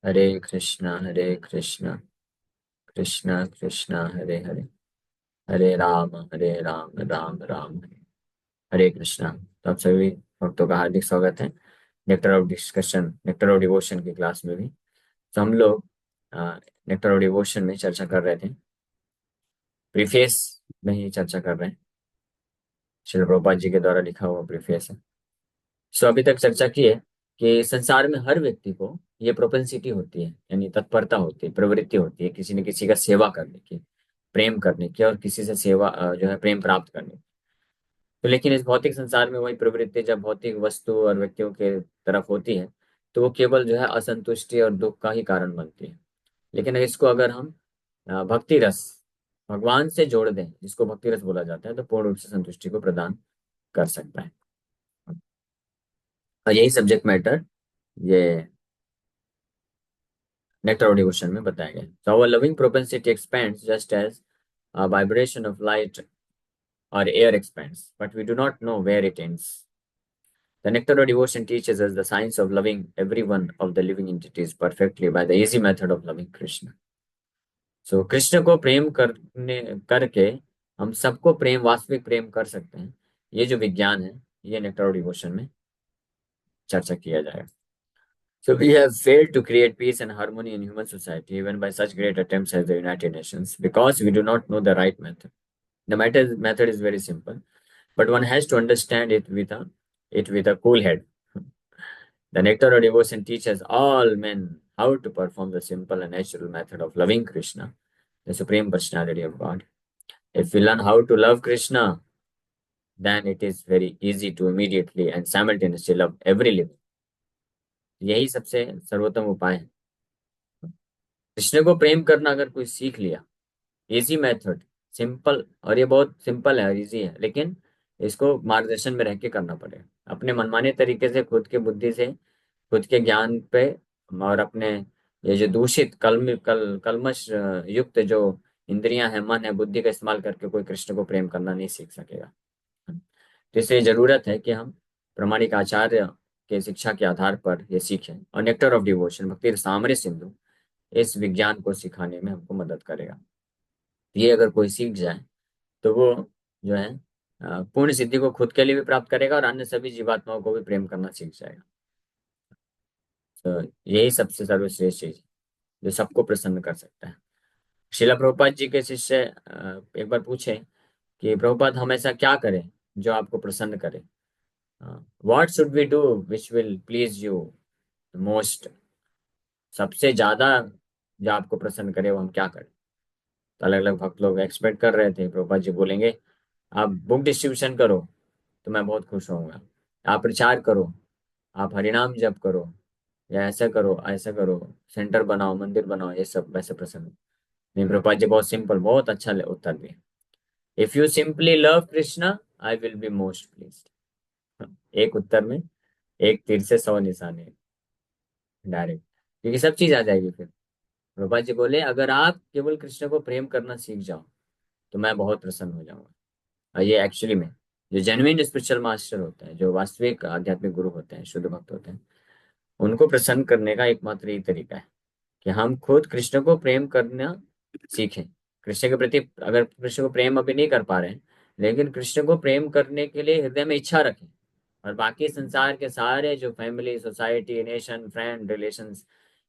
हरे कृष्णा कृष्णा कृष्णा हरे हरे, हरे राम राम राम हरे हरे कृष्णा। तो आप सभी भक्तों का हार्दिक स्वागत है नेक्टर ऑफ डिवोशन की क्लास में भी। तो हम लोग नेक्टर ऑफ डिवोशन में चर्चा कर रहे थे, प्रीफेस में ही चर्चा कर रहे हैं। श्रील प्रभुपाद जी के द्वारा लिखा हुआ प्रीफेस है। सो अभी तक चर्चा की है कि संसार में हर व्यक्ति को ये प्रोपेंसिटी होती है, यानी तत्परता होती है, प्रवृत्ति होती है किसी न किसी का सेवा करने की, प्रेम करने की, और किसी से सेवा जो है प्रेम प्राप्त करने की। तो लेकिन इस भौतिक संसार में वही प्रवृत्ति जब भौतिक वस्तु और व्यक्तियों के तरफ होती है तो वो केवल जो है असंतुष्टि और दुख का ही कारण बनती है। लेकिन इसको अगर हम भक्ति रस, भगवान से जोड़ दें, जिसको भक्ति रस बोला जाता है, तो पूर्ण रूप से संतुष्टि को प्रदान कर सकता है। और यही सब्जेक्ट मैटर ये नेक्टर ऑफ डिवोशन में बताया गया है। So our loving propensity expands just as a vibration of light or air expands, but we do not know where it ends. The nectar of devotion teaches us the science of loving every one of the living entities perfectly by the easy method of loving Krishna. So Krishna को प्रेम करने करके हम सबको प्रेम, वास्तविक प्रेम कर सकते हैं। ये जो विज्ञान है, ये नेक्टर ऑफ डिवोशन में चर्चा किया जाएगा। So we have failed to create peace and harmony in human society even by such great attempts as the United Nations because we do not know the right method. The method is very simple, but one has to understand it with a cool head. The nectar of devotion teaches all men how to perform the simple and natural method of loving Krishna, the Supreme Personality of God. If we learn how to love Krishna, then it is very easy to immediately and simultaneously love every living. यही सबसे सर्वोत्तम उपाय है। कृष्ण को प्रेम करना अगर कोई सीख लिया, इजी मेथड, सिंपल, और ये बहुत सिंपल है और इजी है, लेकिन इसको मार्गदर्शन में रह के करना पड़ेगा। अपने मनमाने तरीके से, खुद के बुद्धि से, खुद के ज्ञान पे, और अपने ये जो दूषित कलमश युक्त जो इंद्रियां हैं, मन है, बुद्धि का इस्तेमाल करके कोई कृष्ण को प्रेम करना नहीं सीख सकेगा। तो इसलिए जरूरत है कि हम प्रामाणिक आचार्य के शिक्षा के आधार पर ये सीखें, और नेक्टर ऑफ डिवोशन, भक्ति सामरे सिंधु, इस विज्ञान को सिखाने में हमको मदद करेगा। ये अगर कोई सीख जाए तो वो जो है पूर्ण सिद्धि को खुद के लिए भी प्राप्त करेगा और अन्य सभी जीवात्माओं को भी प्रेम करना सीख जाएगा। तो यही सबसे सर्वश्रेष्ठ चीज है, जो सबको प्रसन्न कर सकता है। शिला प्रभुपाद जी के शिष्य एक बार पूछे कि प्रभुपाद, हम ऐसा क्या करें जो आपको प्रसन्न करे? What should we do which will please you most? सबसे ज्यादा जो आपको प्रसन्न करे वो हम क्या करें? तो अलग अलग भक्त लोग एक्सपेक्ट कर रहे थे प्रभुपाद जी बोलेंगे, आप बुक डिस्ट्रीब्यूशन करो तो मैं बहुत खुश होऊंगा, आप प्रचार करो, आप हरिनाम जप करो, या ऐसा करो ऐसा करो, सेंटर बनाओ, मंदिर बनाओ, ये सब वैसे प्रसन्न नहीं। प्रभुपाद जी बहुत सिंपल, बहुत अच्छा उत्तर दिए। If you simply love Krishna, I will be most pleased. एक उत्तर में एक तीर से 100 निशाने, डायरेक्ट, क्योंकि सब चीज आ जाएगी फिर। प्रभुपाद जी बोले, अगर आप केवल कृष्ण को प्रेम करना सीख जाओ तो मैं बहुत प्रसन्न हो जाऊंगा। और ये एक्चुअली में जो जेन्युइन स्पिरिचुअल मास्टर होते हैं, जो वास्तविक आध्यात्मिक गुरु होते हैं, शुद्ध भक्त होते हैं, उनको प्रसन्न करने का एकमात्र यही तरीका है कि हम खुद कृष्ण को प्रेम करना सीखें। कृष्ण के प्रति अगर कृष्ण को प्रेम अभी नहीं कर पा रहे हैं, लेकिन कृष्ण को प्रेम करने के लिए हृदय में इच्छा रखें, और बाकी संसार के सारे जो family, society, nation, friend, relations,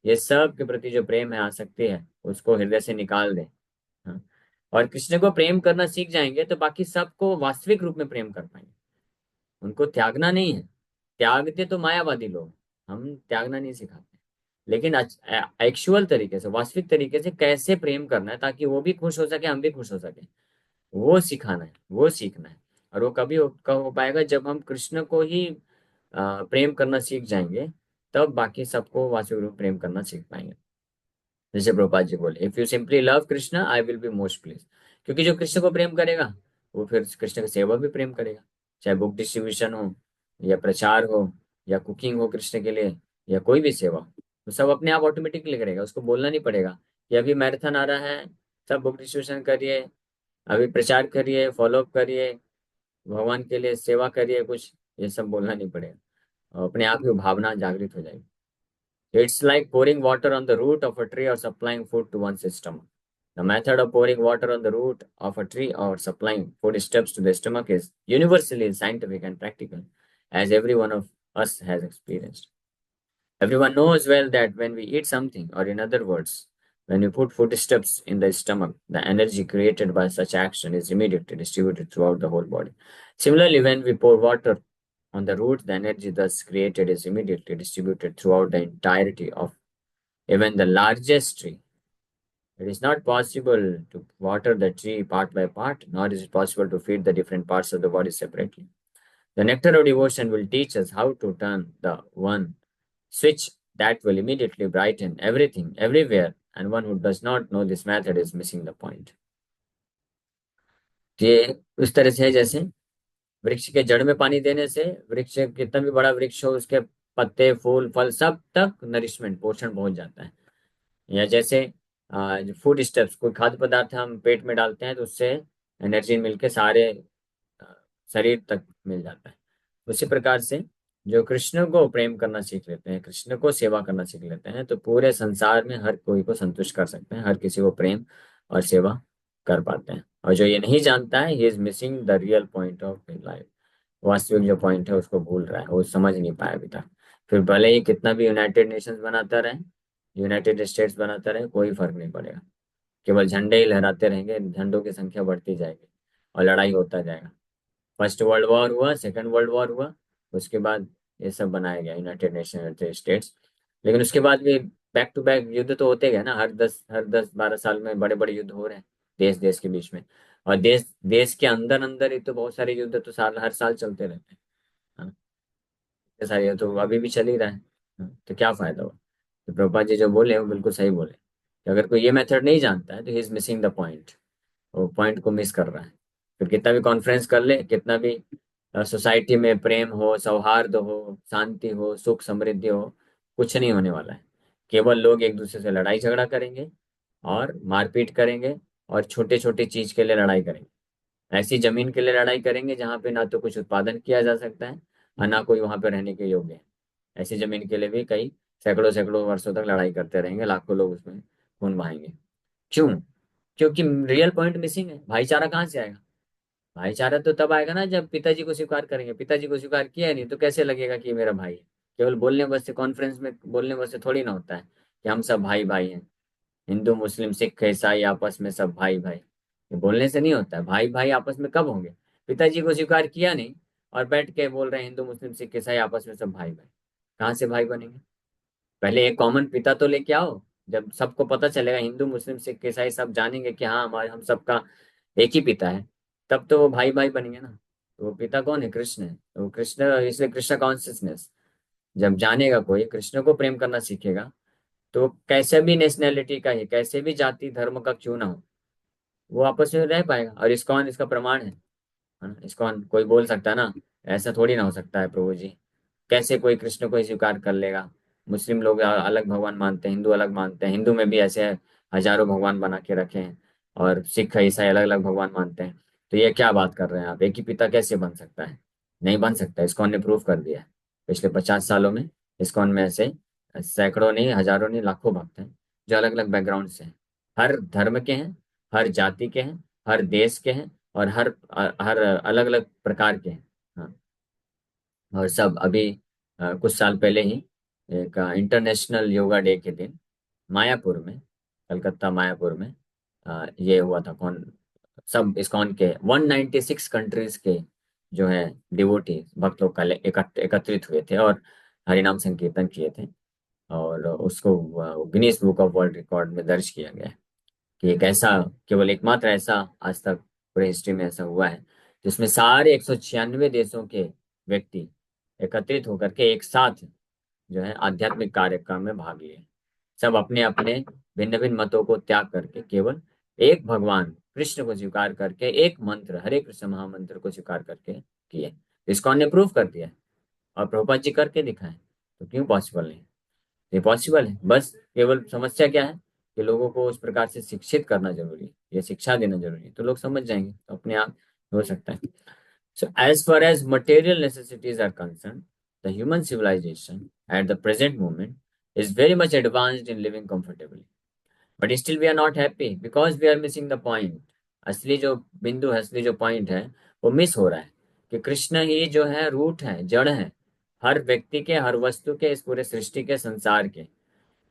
ये सब के प्रति जो प्रेम है, आसक्ति है, उसको हृदय से निकाल दें। हाँ? और कृष्ण को प्रेम करना सीख जाएंगे तो बाकी सबको वास्तविक रूप में प्रेम कर पाएंगे। उनको त्यागना नहीं है, त्यागते तो मायावादी लोग, हम त्यागना नहीं सिखाते, लेकिन एक्चुअल तरीके से, वास्तविक तरीके से कैसे प्रेम करना है ताकि वो भी खुश हो सके, हम भी खुश हो सके, वो सिखाना है, वो सीखना है। और वो कभी कब हो पाएगा? जब हम कृष्ण को ही प्रेम करना सीख जाएंगे, तब बाकी सबको वास्तविक रूप में प्रेम करना सीख पाएंगे। जैसे प्रभुपाद जी बोले, if you simply love Krishna, I will be most please. क्योंकि जो कृष्ण को प्रेम करेगा वो फिर कृष्ण की सेवा भी प्रेम करेगा, चाहे बुक डिस्ट्रीब्यूशन हो, या प्रचार हो, या कुकिंग हो कृष्ण के लिए, या कोई भी सेवा हो, तो सब अपने आप ऑटोमेटिकली करेगा। उसको बोलना नहीं पड़ेगा कि अभी मैराथन आ रहा है, सब बुक डिस्ट्रीब्यूशन करिए, अभी प्रचार करिए, फॉलोअप करिए, भगवान के लिए सेवा करिए कुछ, ये सब बोलना नहीं पड़ेगा, और अपने आप ही वो भावना जागृत हो जाएगी। It's like pouring water on the root of a tree or supplying food to one's stomach. The method of pouring water on the root of a tree or supplying food steps to the stomach is universally scientific and practical, as every one of us has experienced. Everyone knows well that when we eat something, or in other words, when we put foodstuffs in the stomach, the energy created by such action is immediately distributed throughout the whole body. Similarly, when we pour water on the root, the energy thus created is immediately distributed throughout the entirety of even the largest tree. It is not possible to water the tree part by part, nor is it possible to feed the different parts of the body separately. The nectar of devotion will teach us how to turn the one switch that will immediately brighten everything, everywhere, and one who does not know this method is missing the point. ये उस तरह से है जैसे वृक्ष के जड़ में पानी देने से वृक्ष कितना भी बड़ा वृक्ष हो उसके पत्ते फूल फल सब तक नरिशमेंट पोषण पहुंच जाता है। या जैसे फूड स्टेप्स कोई खाद्य पदार्थ हम पेट में डालते हैं तो उससे एनर्जी मिलके सारे अ, शरीर तक मिल जाता है। उसी प्रकार से जो कृष्ण को प्रेम करना सीख लेते हैं, कृष्ण को सेवा करना सीख लेते हैं, तो पूरे संसार में हर कोई को संतुष्ट कर सकते हैं, हर किसी को प्रेम और सेवा कर पाते हैं। और जो ये नहीं जानता है, he is missing the real point of life. वास्तविक जो पॉइंट है उसको भूल रहा है, वो समझ नहीं पाया अभी तक। फिर भले ही कितना भी यूनाइटेड नेशंस बनाता रहे, यूनाइटेड स्टेट्स बनाता रहे, कोई फर्क नहीं पड़ेगा। केवल झंडे ही लहराते रहेंगे, झंडों की संख्या बढ़ती जाएगी और लड़ाई होता जाएगा। फर्स्ट वर्ल्ड वॉर हुआ, सेकंड वर्ल्ड वॉर हुआ, उसके बाद ये सब बनाया गया यूनाइटेड नेशन यूनाइटेड स्टेट्स। लेकिन उसके बाद भी बैक टू बैक युद्ध तो होते गए ना, हर 10-12 साल में बड़े बड़े युद्ध हो रहे हैं देश देश के बीच में। और देश देश के अंदर अंदर ही तो बहुत सारे युद्ध तो हर साल चलते रहते हैं, है ना। इतने सारे युद्ध तो अभी भी चल ही रहा है। तो क्या फायदा हुआ। तो प्रभुपाद जी जो बोले वो बिल्कुल सही बोले कि अगर कोई ये मेथड नहीं जानता है तो he is missing the point, वो पॉइंट को मिस कर रहा है। फिर कितना भी कॉन्फ्रेंस कर ले, कितना भी सोसाइटी में प्रेम हो, सौहार्द हो, शांति हो, सुख समृद्धि हो, कुछ नहीं होने वाला है। केवल लोग एक दूसरे से लड़ाई झगड़ा करेंगे और मारपीट करेंगे और छोटे छोटे चीज के लिए लड़ाई करेंगे। ऐसी जमीन के लिए लड़ाई करेंगे जहाँ पे ना तो कुछ उत्पादन किया जा सकता है और ना कोई वहां पे रहने के योग्य है। ऐसी जमीन के लिए भी कई सैकड़ों सैकड़ों वर्षों तक लड़ाई करते रहेंगे, लाखों लोग उसमें खून बहाएंगे। क्यों? क्योंकि रियल पॉइंट मिसिंग है। भाईचारा कहाँ से आएगा? भाईचारा तो तब आएगा ना जब पिताजी को स्वीकार करेंगे। पिताजी को स्वीकार किया है नहीं तो कैसे लगेगा कि ये मेरा भाई है। केवल बोलने बस से, कॉन्फ्रेंस में बोलने बस से थोड़ी ना होता है कि हम सब भाई भाई हैं। हिंदू मुस्लिम सिख ईसाई आपस में सब भाई भाई, ये बोलने से नहीं होता है। भाई भाई आपस में कब होंगे? पिताजी को स्वीकार किया नहीं और बैठ के बोल रहे हैं हिंदू मुस्लिम सिख ईसाई आपस में सब भाई भाई, कहाँ से भाई बनेंगे? पहले एक कॉमन पिता तो लेके आओ। जब सबको पता चलेगा, हिंदू मुस्लिम सिख ईसाई सब जानेंगे कि हाँ हमारे हम सबका एक ही पिता है, तब तो वो भाई भाई बनेंगे ना। तो वो पिता कौन है? कृष्ण है। तो वो कृष्ण, इसलिए कृष्ण कॉन्शियसनेस जब जानेगा, कोई कृष्ण को प्रेम करना सीखेगा, तो कैसे भी नेशनैलिटी का ही, कैसे भी जाति धर्म का क्यों ना हो, वो आपस में रह पाएगा। और इस्कॉन इसका प्रमाण है। हाँ, इस्कॉन कोई बोल सकता है ना, ऐसा थोड़ी ना हो सकता है प्रभु जी। कैसे कोई कृष्ण को ही स्वीकार कर लेगा? मुस्लिम लोग अलग भगवान मानते हैं, हिंदू अलग मानते हैं, हिंदू में भी ऐसे हजारों भगवान बना के रखे हैं, और सिख ईसाई अलग अलग भगवान मानते हैं। तो ये क्या बात कर रहे हैं आप? एक ही पिता कैसे बन सकता है? नहीं बन सकता। इस्कॉन ने प्रूव कर दिया है। पिछले 50 सालों में इस्कॉन में ऐसे सैकड़ों नहीं, हजारों नहीं, लाखों भक्त हैं जो अलग अलग बैकग्राउंड से हैं, हर धर्म के हैं, हर जाति के हैं, हर देश के हैं, और हर अलग अलग प्रकार के हैं। हाँ। और सब अभी कुछ साल पहले ही एक इंटरनेशनल योगा डे के दिन मायापुर में, कलकत्ता मायापुर में ये हुआ था। कौन सब इस्कॉन के 196 कंट्रीज के जो है डिवोटी भक्त लोग कल एकत्रित हुए थे और हरिनाम संकीर्तन किए थे। और उसको Guinness book of world record में दर्ज किया गया है कि एक ऐसा, केवल एकमात्र ऐसा आज तक पूरे हिस्ट्री में ऐसा हुआ है जिसमें सारे 196 देशों के व्यक्ति एकत्रित होकर के एक साथ जो है आध्यात्मिक कार्यक्रम में भाग लिए। सब अपने अपने भिन्न भिन्न मतों को त्याग करके केवल एक भगवान कृष्ण को स्वीकार करके, एक मंत्र हरे कृष्ण महामंत्र को स्वीकार करके किए। इस्कॉन ने प्रूव कर दिया है और प्रभुपाद जी करके दिखाए। तो क्यों पॉसिबल नहीं? ये पॉसिबल है। बस केवल समस्या क्या है कि लोगों को उस प्रकार से शिक्षित करना जरूरी है, ये शिक्षा देना जरूरी है, तो लोग समझ जाएंगे, तो अपने आप हो सकता है। So as far as material necessities are concerned, the human civilization at the present moment is very much advanced in living comfortably. But still we are not happy because we are missing the point. असली जो बिंदु है, असली जो point है, वो miss हो रहा है कि कृष्ण ही जो है रूट है, जड़ है, हर व्यक्ति के, हर वस्तु के, इस पूरे सृष्टि के, संसार के।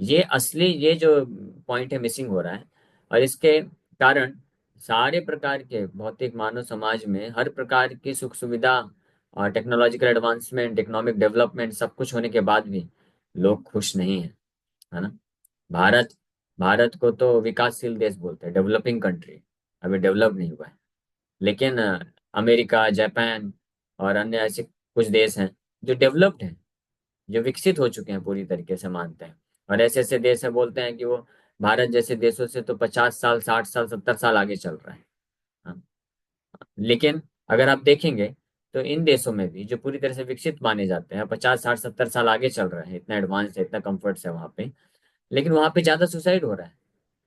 ये असली, ये जो पॉइंट है, मिसिंग हो रहा है। और इसके कारण सारे प्रकार के भौतिक मानव समाज में हर प्रकार की सुख सुविधा और टेक्नोलॉजिकल एडवांसमेंट, इकोनॉमिक डेवलपमेंट सब कुछ होने के बाद भी लोग खुश नहीं है, है ना। भारत भारत को तो विकासशील देश बोलते हैं, डेवलपिंग कंट्री, अभी डेवलप नहीं हुआ है। लेकिन अमेरिका, जापान और अन्य ऐसे कुछ देश हैं जो डेवलप्ड हैं, जो विकसित हो चुके हैं, पूरी तरीके से मानते हैं। और ऐसे ऐसे देश है, बोलते हैं कि वो भारत जैसे देशों से तो 50 साल, 60 साल, 70 साल आगे चल रहा है। हाँ। लेकिन अगर आप देखेंगे तो इन देशों में भी जो पूरी तरह से विकसित माने जाते हैं, 50, 60, 70 साल आगे चल रहे हैं, इतना एडवांस है, इतना कंफर्ट है वहाँ पे, लेकिन वहाँ पे ज्यादा सुसाइड हो रहा है।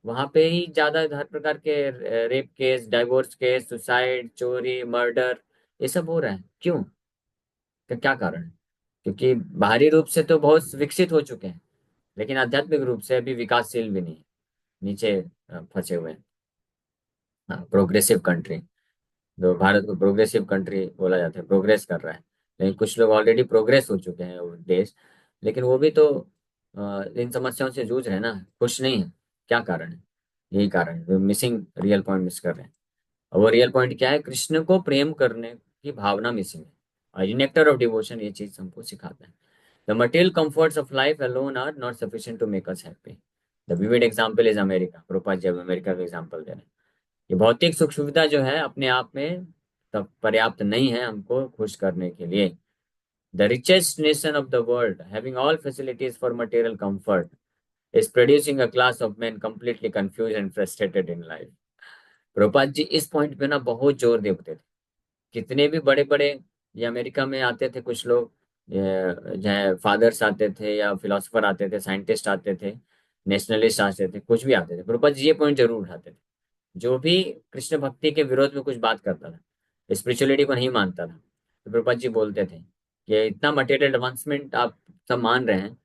वहाँ पे ही ज्यादा हर प्रकार के rape case, divorce case, suicide, चोरी, मर्डर, ये सब हो रहा है। क्यों? क्या कारण है? क्योंकि बाहरी रूप से तो बहुत विकसित हो चुके हैं, लेकिन आध्यात्मिक रूप से अभी विकासशील भी नहीं है, नीचे फंसे हुए हैं। हाँ, प्रोग्रेसिव कंट्री, जो भारत को प्रोग्रेसिव कंट्री बोला जाता है, प्रोग्रेस कर रहा है। लेकिन कुछ लोग ऑलरेडी प्रोग्रेस हो चुके हैं वो देश, लेकिन वो भी तो इन समस्याओं से जूझ रहे हैं ना, खुश नहीं है। क्या कारण है? यही कारण है, मिसिंग रियल पॉइंट मिस कर रहे हैं। और वो रियल पॉइंट क्या है? कृष्ण को प्रेम करने की भावना मिसिंग है। और नेक्टर ऑफ डिवोशन ये चीज हमको सिखाता है। The material comforts of life alone are not sufficient to make us happy. The vivid example is America. Prabhupada ji अब अमेरिका का एग्जांपल दे रहे हैं। ये भौतिक सुख सुविधा जो है अपने आप में तब पर्याप्त नहीं है हमको खुश करने के लिए। The richest nation of the world, having all facilities for material comfort, is producing a class of man completely confused and frustrated in life. Prabhupada ji इस पॉइंट पे ना बहुत जोर देते थे। कितने भी बड़े बड़े, ये अमेरिका में आते थे कुछ लोग, चाहे फादर्स आते थे या फिलोसफर आते थे, साइंटिस्ट आते थे, नेशनलिस्ट आते थे, कुछ भी आते थे, प्रभुपाद जी ये पॉइंट जरूर उठाते थे। जो भी कृष्ण भक्ति के विरोध में कुछ बात करता था, स्पिरिचुअलिटी को नहीं मानता था, तो प्रभुपाद जी बोलते थे कि इतना मटेरियल एडवांसमेंट आप सब मान रहे हैं,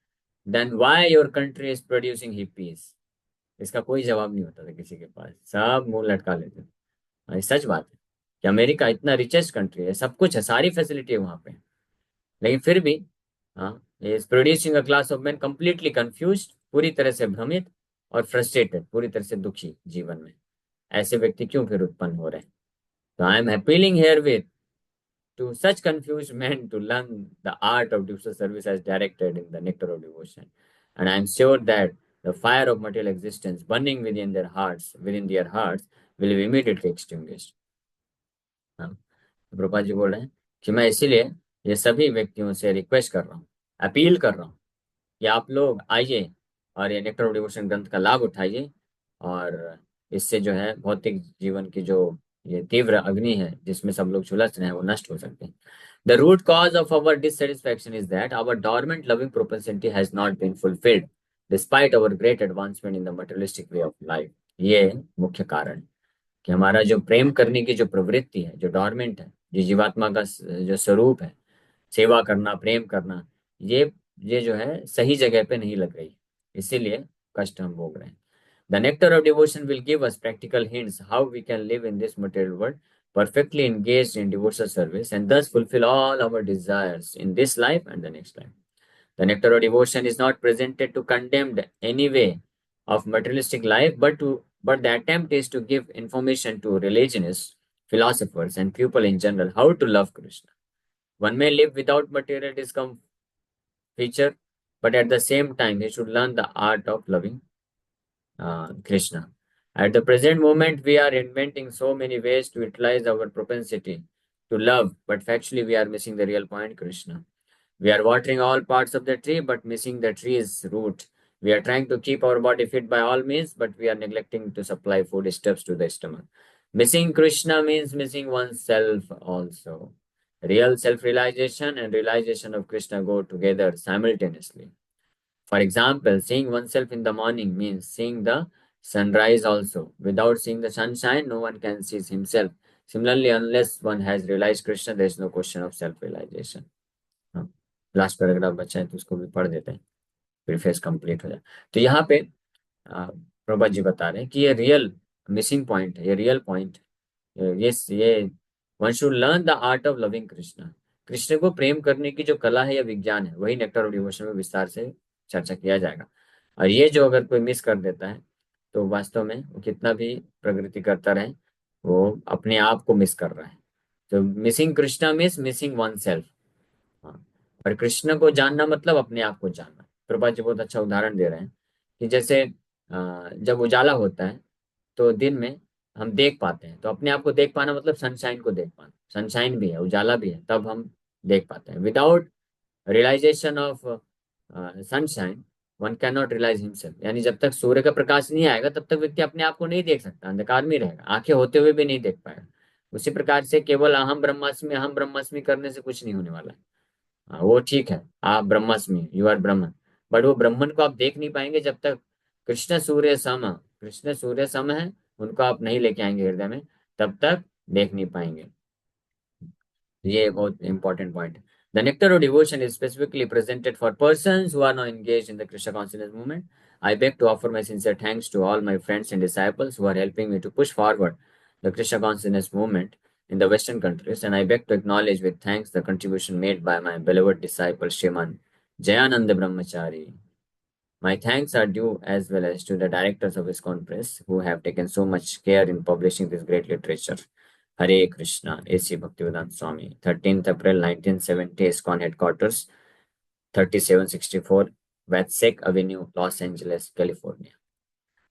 then why your country is producing hippies. इसका कोई जवाब नहीं होता था किसी के पास, सब मुंह लटका लेते थे। और ये सच बात है कि अमेरिका इतना रिचेस्ट कंट्री है, सब कुछ है, सारी फैसिलिटी है वहां पे, लेकिन फिर भी हाँ, is producing a class of man completely confuse, पूरी तरह से भ्रमित और फ्रस्ट्रेटेड, पूरी तरह से दुखी जीवन में। ऐसे व्यक्ति क्यों फिर उत्पन्न हो रहे हैं? So I am appealing herewith to such confused men to learn the art of devotional service as directed in the nectar of devotion. And I am sure that the fire of material existence burning within their hearts will be immediately extinguished. हाँ, तो प्रभुपाद जी बोल रहे हैं कि मैं इसीलिए ये सभी व्यक्तियों से रिक्वेस्ट कर रहा हूँ, अपील कर रहा हूँ कि आप लोग आइए और ये नेक्टर ऑफ डिवोशन ग्रंथ का लाभ उठाइए। और इससे जो है भौतिक जीवन की जो ये तीव्र अग्नि है जिसमें सब लोग झुलस रहे हैं, वो नष्ट हो सकते हैं। The root cause of our dissatisfaction is that our dormant loving propensity has not been fulfilled despite our great advancement in the materialistic way of life. ये मुख्य कारण है कि हमारा जो प्रेम करने की जो प्रवृत्ति है, जो डोरमेंट है, जो जीवात्मा का जो स्वरूप है, सेवा करना, प्रेम करना, ये जो है सही जगह पे नहीं लग रही, इसीलिए कष्ट हम भोग रहे हैं। The nectar of devotion will give us practical hints how we can live in this material world perfectly engaged in devotional service and thus fulfill all our desires in this life and the next life. The nectar of devotion is not presented to condemn any way of materialistic life, but the attempt is to give information to religionists, philosophers, and people in general how to love Krishna. One may live without material discomfort, but at the same time, he should learn the art of loving Krishna. At the present moment, we are inventing so many ways to utilize our propensity to love, but factually, we are missing the real point, Krishna. We are watering all parts of the tree, but missing the tree's root. We are trying to keep our body fit by all means, but we are neglecting to supply food stuffs to the stomach. Missing Krishna means missing oneself also. Real self realization and realization of Krishna go together simultaneously. For example, seeing oneself in the morning means seeing the sunrise also. Without seeing the sunshine, no one can see himself. Similarly, unless one has realized Krishna, there is no question of self realization. हाँ, last paragraph बचा है तो उसको भी पढ़ देते हैं। Preface complete हो जाए। तो यहाँ पे प्रभा जी बता रहे हैं कि ये रियल मिसिंग पॉइंट है, ये रियल पॉइंट। ये one should learn the art of loving Krishna. Krishna को प्रेम करने की जो कला है या विज्ञान है, वही नेक्टर ऑफ डिवोशन में विस्तार से चर्चा किया जाएगा। और ये जो अगर कोई मिस कर देता है, तो वास्तव में वो कितना भी प्रगति करता रहे, वो अपने आप को मिस कर रहा है। तो missing Krishna means missing one self. हाँ, और कृष्ण को जानना मतलब अपने आप को जानना। प्रभा जी बहुत अच्छा उदाहरण दे रहे हैं कि जैसे जब उजाला होता है तो दिन में हम देख पाते हैं, तो अपने आप को देख पाना मतलब सनशाइन को देख पाना। सनशाइन भी है, उजाला भी है, तब हम देख पाते हैं। Without realization of sunshine one can not realize himself. यानी जब तक सूर्य का प्रकाश नहीं आएगा, तब तक व्यक्ति अपने आप को नहीं देख सकता, अंधकार में ही रहेगा, आंखें होते हुए भी नहीं देख पाएगा। उसी प्रकार से केवल अहम ब्रह्मास्मि करने से कुछ नहीं होने वाला है। वो ठीक है, आप ब्रह्मास्मि, यू आर ब्रह्मन, बट वो ब्रह्मन को आप देख नहीं पाएंगे जब तक कृष्ण सूर्य सम है, उनको आप नहीं लेके आएंगे हृदय में, तब तक देख नहीं पाएंगे। ये बहुत इंपॉर्टेंट पॉइंट है। The nectar of devotion is specifically presented for persons who are now engaged in the Krishna consciousness movement. I beg to offer my sincere thanks to all my friends and disciples who are helping me to push forward the Krishna consciousness movement in the Western countries, and I beg to acknowledge with thanks the contribution made by my beloved disciple Shriman Jayananda Brahmachari. My thanks are due as well as to the directors of ISKCON Press who have taken so much care in publishing this great literature. Hare Krishna, A.C. Bhaktivedanta Swami, 13th April 1970, ISKCON Headquarters, 3764 Watsek Avenue, Los Angeles, California.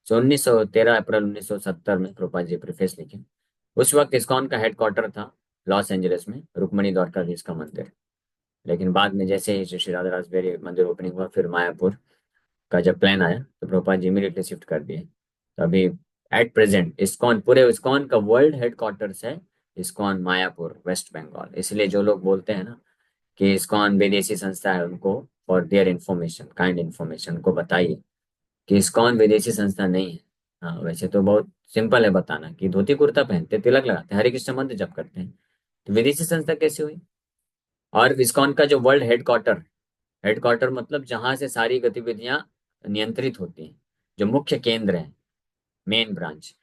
So 13 अप्रैल 1970 में Prabhupada ji preface लिखे। उस वक्त ISKCON का headquarter था Los Angeles में, रुक्मणी द्वारकाधीश का मंदिर। लेकिन बाद में जैसे ही श्री राधा रासबेरी मंदिर ओपनिंग हुआ, फिर मायापुर का जब प्लान आया, तो प्रोपाल जी इमीडिएटली शिफ्ट कर दिए। तो अभी एट प्रेजेंट इस्कॉन, पूरे इस्कॉन का वर्ल्ड हेडक्वार्टर्स है इस्कॉन मायापुर, वेस्ट बंगाल। इसलिए जो लोग बोलते हैं ना कि इस्कॉन विदेशी संस्था है, उनको for their information, kind information, उनको बताइए कि इस्कॉन विदेशी संस्था नहीं है। हाँ, वैसे तो बहुत सिंपल है बताना कि धोती कुर्ता पहनते, तिलक लगाते, हरे कृष्ण मंत्र जप करते हैं, तो विदेशी संस्था कैसे हुई? और इस्कॉन का जो वर्ल्ड हेडक्वार्टर, हेडक्वार्टर मतलब जहां से सारी गतिविधियां नियंत्रित होती हैं, जो मुख्य केंद्र है, मेन ब्रांच,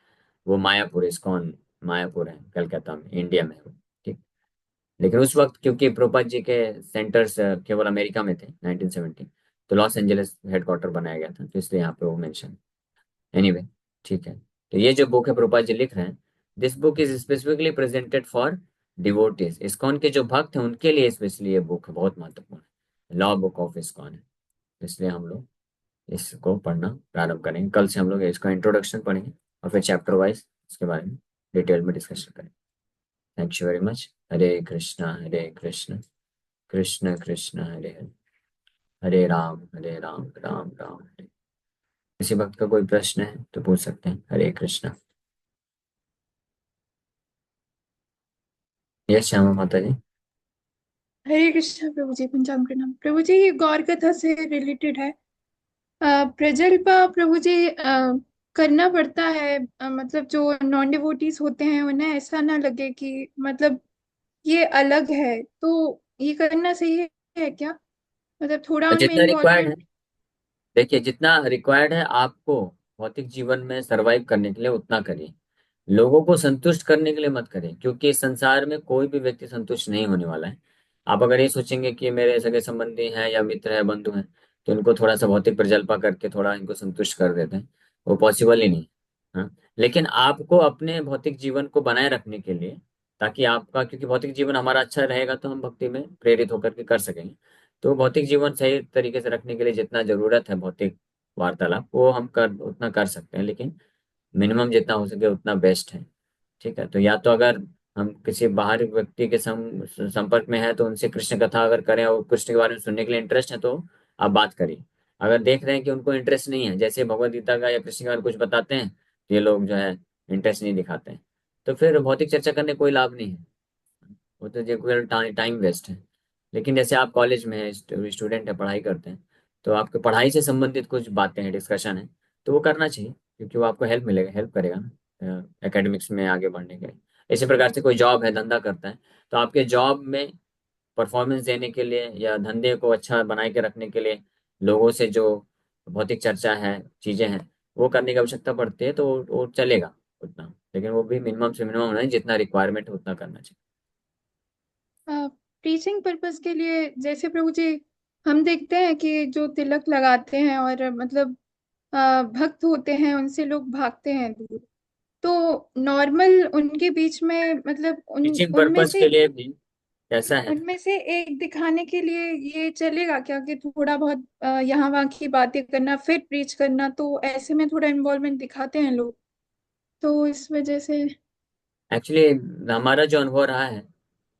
वो मायापुर, इस्कॉन मायापुर है, कलकत्ता में, इंडिया में है, ठीक। लेकिन उस वक्त क्योंकि प्रभुपाद जी के सेंटर्स केवल अमेरिका में थे 1970, तो लॉस एंजलिस हेडक्वार्टर बनाया गया था, तो इसलिए यहाँ पे वो मेंशन। एनीवे, ठीक है। तो ये जो बुक है प्रभुपाद जी लिख रहे हैं, this book is specifically presented for devotees. ISKCON के जो भक्त हैं उनके लिए स्पेशली ये बुक बहुत महत्वपूर्ण है, लॉ बुक ऑफ इस्कॉन है। इसलिए हम लोग इसको पढ़ना प्रारंभ करेंगे। कल से हम लोग इसका इंट्रोडक्शन पढ़ेंगे और फिर चैप्टर वाइज इसके बारे में डिटेल में डिस्कशन करेंगे। Thank you very much. Hare Krishna Krishna Krishna Hare Hare, Hare Ram Ram Ram Hare. किसी भक्त का कोई प्रश्न है तो पूछ सकते हैं। हरे कृष्ण। यस श्यामा माता जी। हरे कृष्णा प्रभु जी। पंचांग प्रणाम प्रभु जी। ये गौर कथा से रिलेटेड है। प्रजल्प प्रभु जी करना पड़ता है। मतलब जो नॉन डिवोटीज होते हैं उन्हें ऐसा ना लगे कि मतलब ये अलग है, तो ये करना सही है क्या? मतलब थोड़ा उनमें जितना रिक्वायर्ड है, इन्वॉल्वमेंट। देखिए जितना रिक्वायर्ड है आपको भौतिक जीवन में सरवाइव करने के लिए उतना करिए। लोगों को संतुष्ट करने के लिए मत करें, क्योंकि इस संसार में कोई भी व्यक्ति संतुष्ट नहीं होने वाला है। आप अगर ये सोचेंगे कि मेरे सगे संबंधी हैं या मित्र हैं, बंधु हैं, तो इनको थोड़ा सा भौतिक प्रजल्पा करके थोड़ा इनको संतुष्ट कर देते हैं, वो पॉसिबल ही नहीं। हाँ, लेकिन आपको अपने भौतिक जीवन को बनाए रखने के लिए, ताकि आपका, क्योंकि भौतिक जीवन हमारा अच्छा रहेगा तो हम भक्ति में प्रेरित होकर के कर सकेंगे। तो भौतिक जीवन सही तरीके से रखने के लिए जितना जरूरत है भौतिक वार्तालाप, वो हम कर उतना कर सकते हैं, लेकिन मिनिमम जितना हो सके उतना बेस्ट है। ठीक है, तो या तो अगर हम किसी बाहरी व्यक्ति के संपर्क में है तो उनसे कृष्ण कथा अगर करें और कृष्ण के बारे में सुनने के लिए इंटरेस्ट है, तो आप बात करिए। अगर देख रहे हैं कि उनको इंटरेस्ट नहीं है, जैसे भगवत गीता का या कृष्ण के बारे में कुछ बताते हैं, तो ये लोग जो है इंटरेस्ट नहीं दिखाते हैं, तो फिर भौतिक चर्चा करने कोई लाभ नहीं है, वो तो जो टाइम वेस्ट है। लेकिन जैसे आप कॉलेज में है, स्टूडेंट है, पढ़ाई करते हैं, तो आपके पढ़ाई से संबंधित कुछ बातें हैं, डिस्कशन है, तो वो करना चाहिए, क्योंकि वो आपको हेल्प करेगा ना एकेडमिक्स में आगे बढ़ने के लिए। इसी प्रकार से कोई जॉब है, धंधा करता है, तो आपके जॉब में परफॉर्मेंस देने के लिए या धंधे को अच्छा बनाए के रखने के लिए लोगों से जो भौतिक चर्चा है, चीजें हैं, वो करने की आवश्यकता पड़ती है, तो वो चलेगा उतना, लेकिन वो भी मिनिमम से मिनिमम नहीं, जितना रिक्वायरमेंट है उतना करना चाहिए। टीचिंग पर्पस के लिए जैसे प्रभु जी हम देखते हैं कि जो तिलक लगाते हैं और मतलब भक्त होते हैं उनसे लोग भागते हैं दूर। तो नॉर्मल उनके बीच में मतलब उन टीचिंग उनमें पर्पस से के लिए भी कैसा है, उनमें से एक दिखाने के लिए ये चलेगा क्या कि थोड़ा बहुत यहाँ वहाँ की बातें करना फिर प्रीच करना, तो ऐसे में थोड़ा इन्वॉल्वमेंट दिखाते हैं लोग, तो इस वजह से। एक्चुअली हमारा जो अनुभव रहा है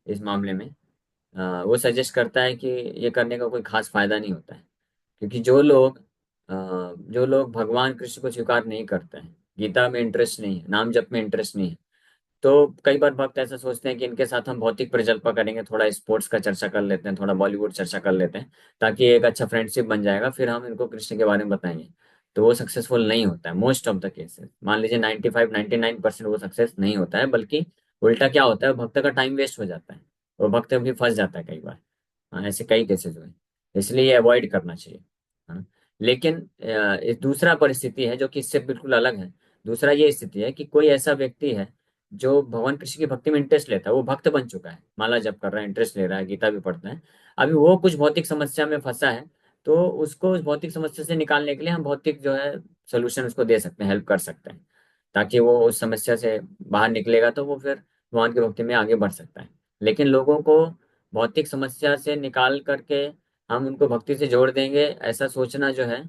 इस मामले में, वो सजेस्ट करता है कि ये करने का कोई खास फायदा नहीं होता है। क्योंकि जो लोग भगवान कृष्ण को स्वीकार नहीं करते हैं, गीता में इंटरेस्ट नहीं है, नाम जप में इंटरेस्ट नहीं है, तो कई बार भक्त ऐसा सोचते हैं कि इनके साथ हम भौतिक प्रजल्पा करेंगे, थोड़ा स्पोर्ट्स का चर्चा कर लेते हैं, थोड़ा बॉलीवुड चर्चा कर लेते हैं, ताकि एक अच्छा फ्रेंडशिप बन जाएगा, फिर हम इनको कृष्ण के बारे में बताएंगे। तो वो सक्सेसफुल नहीं होता है मोस्ट ऑफ द केसेस, मान लीजिए 95-99% वो सक्सेस नहीं होता है, बल्कि उल्टा क्या होता है, भक्त का टाइम वेस्ट हो जाता है, और भक्त भी फंस जाता है कई बार। हाँ, ऐसे कई केसेस हुए, इसलिए ये अवॉइड करना चाहिए। हाँ। लेकिन इस दूसरा परिस्थिति है जो कि इससे बिल्कुल अलग है। दूसरा ये स्थिति है कि कोई ऐसा व्यक्ति है जो भगवान कृष्ण की भक्ति में इंटरेस्ट लेता है, वो भक्त बन चुका है, माला जप कर रहा है, इंटरेस्ट ले रहा है, गीता भी पढ़ता है, अभी वो कुछ भौतिक समस्या में फंसा है, तो उसको उस भौतिक समस्या से निकालने के लिए हम भौतिक जो है सोल्यूशन उसको दे सकते हैं, हेल्प कर सकते हैं, ताकि वो उस समस्या से बाहर निकलेगा, तो वो फिर भगवान की भक्ति में आगे बढ़ सकता है। लेकिन लोगों को भौतिक समस्या से निकाल करके हम उनको भक्ति से जोड़ देंगे, ऐसा सोचना जो है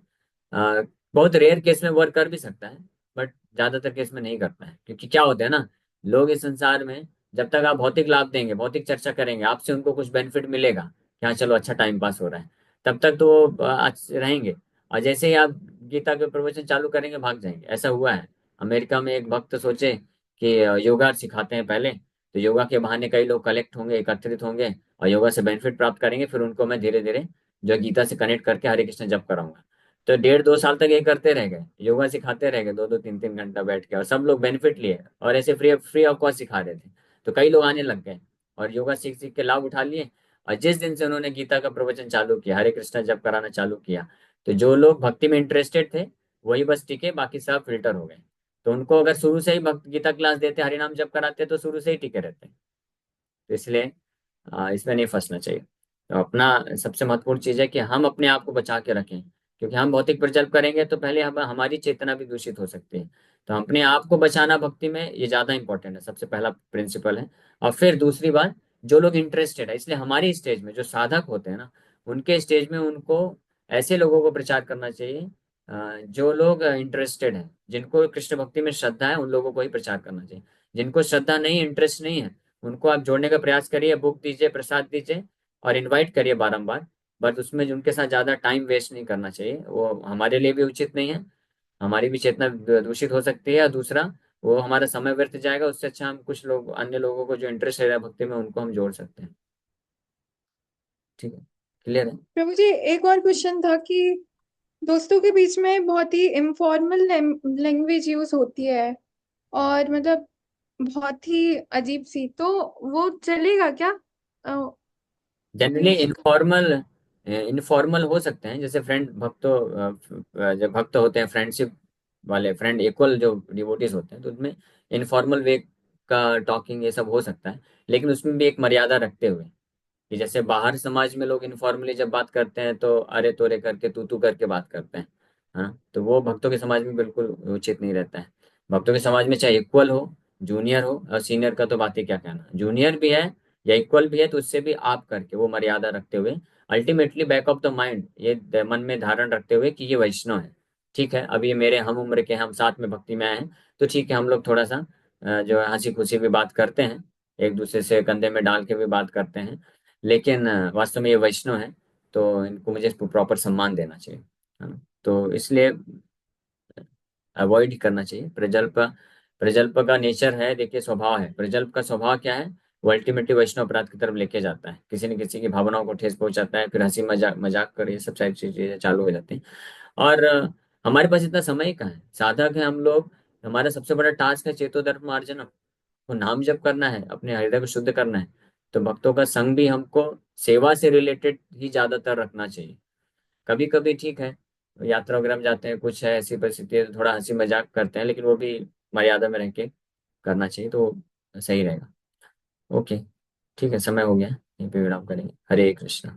बहुत रेयर केस में वर्क कर भी सकता है, बट ज्यादातर केस में नहीं करता है। क्योंकि क्या होता है ना, लोग इस संसार में जब तक आप भौतिक लाभ देंगे, भौतिक चर्चा करेंगे, आपसे उनको कुछ बेनिफिट मिलेगा कि हाँ चलो अच्छा टाइम पास हो रहा है, तब तक तो वो रहेंगे। और जैसे ही आप गीता के प्रवचन चालू करेंगे, भाग जाएंगे। ऐसा हुआ है अमेरिका में, एक भक्त सोचे कि योगा सिखाते हैं पहले, तो योगा के बहाने कई लोग कलेक्ट होंगे, एकत्रित होंगे, और योगा से बेनिफिट प्राप्त करेंगे, फिर उनको मैं धीरे धीरे जो है गीता से कनेक्ट करके हरे कृष्ण जप कराऊंगा। तो 1.5-2 साल तक ये करते रह गए, योगा सिखाते रह गए, 2-2 3-3 घंटा बैठ के, और सब लोग बेनिफिट लिए, और ऐसे फ्री फ्री ऑफ कॉस्ट सिखा रहे थे। तो कई लोग आने लग गए और योगा सीख सीख के लाभ उठा लिए। और जिस दिन से उन्होंने गीता का प्रवचन चालू किया, हरे कृष्णा जप कराना चालू किया, तो जो लोग भक्ति में इंटरेस्टेड थे वही बस टिके, बाकी सब फिल्टर हो गए। तो उनको अगर शुरू से ही भक्त गीता क्लास देते, हरिनाम जप कराते, तो शुरू से ही टिके रहते। तो इसलिए इसमें नहीं फंसना चाहिए। तो अपना सबसे महत्वपूर्ण चीज है कि हम अपने आप को बचा के रखें, क्योंकि हम भौतिक प्रकल्प करेंगे तो पहले हम हमारी चेतना भी दूषित हो सकती है। तो अपने आप को बचाना भक्ति में ये ज्यादा इंपॉर्टेंट है, सबसे पहला प्रिंसिपल है। और फिर दूसरी बात, जो लोग इंटरेस्टेड है, इसलिए हमारी स्टेज में जो साधक होते हैं ना, उनके स्टेज में उनको ऐसे लोगों को प्रचार करना चाहिए, जो लोग इंटरेस्टेड हैं, जिनको कृष्ण भक्ति में श्रद्धा है, उन लोगों को ही प्रचार करना चाहिए। जिनको श्रद्धा नहीं, इंटरेस्ट नहीं है, उनको आप जोड़ने का प्रयास करिए, बुक दीजिए, प्रसाद दीजिए, और इनवाइट करिए बारंबार। बट उसमें उनके साथ ज्यादा टाइम वेस्ट नहीं करना चाहिए, वो हमारे लिए भी उचित नहीं है, हमारी भी चेतना दूषित हो सकती है। और दूसरा, वो हमारा समय व्यर्थ जाएगा, उससे अच्छा हम कुछ लोग, अन्य लोगों को जो इंटरेस्ट है भक्ति में, उनको हम जोड़ सकते हैं। ठीक है, क्लियर है। प्रभु जी एक और क्वेश्चन था कि दोस्तों के बीच में बहुत ही इनफॉर्मल लैंग्वेज यूज होती है और मतलब बहुत ही अजीब सी, तो वो चलेगा क्या जनरली यूज? इनफॉर्मल इनफॉर्मल हो सकते हैं, जैसे फ्रेंड भक्तों, जब भक्त होते हैं, फ्रेंडशिप वाले फ्रेंड, इक्वल जो डिवोटीज होते हैं, तो उसमें इनफॉर्मल वे का टॉकिंग ये सब हो सकता है, लेकिन उसमें भी एक मर्यादा रखते हुए। कि जैसे बाहर समाज में लोग इनफॉर्मली जब बात करते हैं तो अरे तोरे करके, तू करके बात करते हैं, हाँ, तो वो भक्तों के समाज में बिल्कुल उचित नहीं रहता है। भक्तों के समाज में चाहे इक्वल हो, जूनियर हो, और सीनियर का तो बात ही क्या कहना, जूनियर भी है या इक्वल भी है, तो उससे भी आप करके वो मर्यादा रखते हुए, ultimately back of the mind ये मन में धारण रखते हुए कि ये वैष्णव है, ठीक है, अब ये मेरे हम उम्र के, हम साथ में भक्ति में आए हैं, तो ठीक है, हम लोग थोड़ा सा जो है हंसी खुशी भी बात करते हैं, एक दूसरे से कंधे में डाल के भी बात करते हैं, लेकिन वास्तव में ये वैष्णव है, तो इनको मुझे प्रॉपर सम्मान देना चाहिए, है ना। तो इसलिए अवॉइड करना चाहिए प्रजल्प। प्रजल्प का नेचर है, देखिए स्वभाव है, प्रजल्प का स्वभाव क्या है, वो अल्टीमेटली वैष्णव अपराध की तरफ लेके जाता है, किसी न किसी की भावनाओं को ठेस पहुंचाता है, फिर हंसी मजाक मजाक कर, ये सब सारी चीजें चालू हो जाती हैं। और हमारे पास इतना समय ही कहाँ है, साधक है हम लोग, हमारा सबसे बड़ा टास्क है चेतोधर्म मार्जनम, तो नाम जप करना है, अपने हृदय को शुद्ध करना है। तो भक्तों का संग भी हमको सेवा से रिलेटेड ही ज्यादातर रखना चाहिए। कभी कभी ठीक है, यात्रा वगैरह में जाते हैं, कुछ है ऐसी परिस्थिति है तो थोड़ा हंसी मजाक करते हैं, लेकिन वो भी मर्यादा में रह के करना चाहिए तो सही रहेगा। ओके, ठीक है, समय हो गया, यहीं पे विराम करेंगे। हरे कृष्णा।